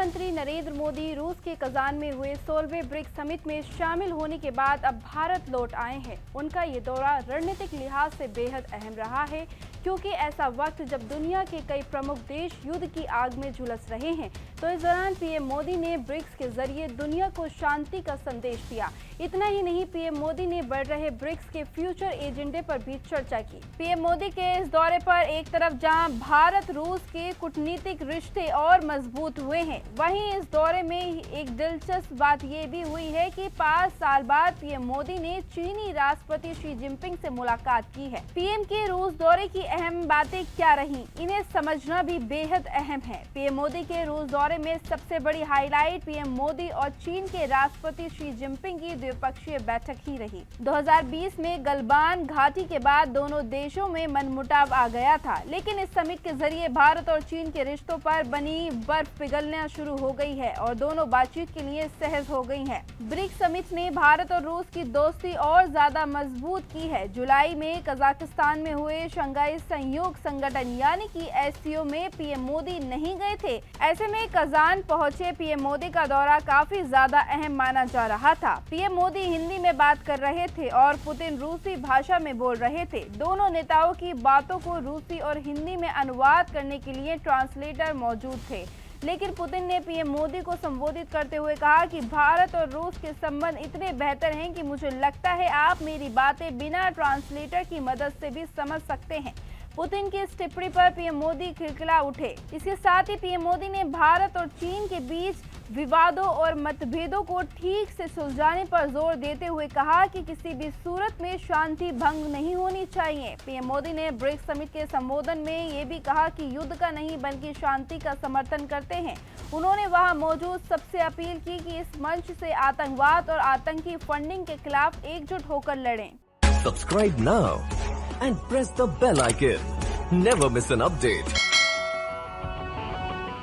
प्रधानमंत्री नरेंद्र मोदी रूस के कजान में हुए 16वें ब्रिक्स समिट में शामिल होने के बाद अब भारत लौट आए हैं। उनका ये दौरा रणनीतिक लिहाज से बेहद अहम रहा है, क्योंकि ऐसा वक्त जब दुनिया के कई प्रमुख देश युद्ध की आग में झुलस रहे हैं। तो इस दौरान पीएम मोदी ने ब्रिक्स के जरिए दुनिया को शांति का संदेश दिया। इतना ही नहीं, पीएम मोदी ने बढ़ रहे ब्रिक्स के फ्यूचर एजेंडे पर भी चर्चा की। पीएम मोदी के इस दौरे पर एक तरफ जहां भारत रूस के कूटनीतिक रिश्ते और मजबूत हुए हैं, वहीं इस दौरे में एक दिलचस्प बात यह भी हुई है कि 5 साल बाद पीएम मोदी ने चीनी राष्ट्रपति शी जिनपिंग से मुलाकात की है। पीएम के रूस दौरे की अहम बातें क्या रहीं, इन्हें समझना भी बेहद अहम है। पीएम मोदी के रूस दौरे में सबसे बड़ी हाईलाइट पीएम मोदी और चीन के राष्ट्रपति शी जिनपिंग की द्विपक्षीय बैठक ही रही। 2020 में गलवान घाटी के बाद दोनों देशों में मनमुटाव आ गया था, लेकिन इस समिट के जरिए भारत और चीन के रिश्तों पर बनी बर्फ पिघलना शुरू हो गई है और दोनों बातचीत के लिए सहज हो गई हैं। ब्रिक्स समिट ने भारत और रूस की दोस्ती और ज्यादा मजबूत की है। जुलाई में कजाकिस्तान में हुए शंघाई सहयोग संगठन यानी कि एससीओ में पीएम मोदी नहीं गए थे। ऐसे में कजान पहुंचे पीएम मोदी का दौरा काफी ज्यादा अहम माना जा रहा था। पीएम मोदी हिंदी में बात कर रहे थे और पुतिन रूसी भाषा में बोल रहे थे। दोनों नेताओं की बातों को रूसी और हिंदी में अनुवाद करने के लिए ट्रांसलेटर मौजूद थे, लेकिन पुतिन ने पीएम मोदी को संबोधित करते हुए कहा कि भारत और रूस के संबंध इतने बेहतर हैं कि मुझे लगता है आप मेरी बातें बिना ट्रांसलेटर की मदद से भी समझ सकते हैं। पुतिन की इस टिप्पणी पर पीएम मोदी खिलखिला उठे। इसके साथ ही पीएम मोदी ने भारत और चीन के बीच विवादों और मतभेदों को ठीक से सुलझाने पर जोर देते हुए कहा कि किसी भी सूरत में शांति भंग नहीं होनी चाहिए। पीएम मोदी ने ब्रिक्स समिट के संबोधन में ये भी कहा कि युद्ध का नहीं बल्कि शांति का समर्थन करते हैं। उन्होंने वहां मौजूद सबसे अपील की कि इस मंच से आतंकवाद और आतंकी फंडिंग के खिलाफ एकजुट होकर लड़ें। Subscribe now and press the bell icon. Never miss an update.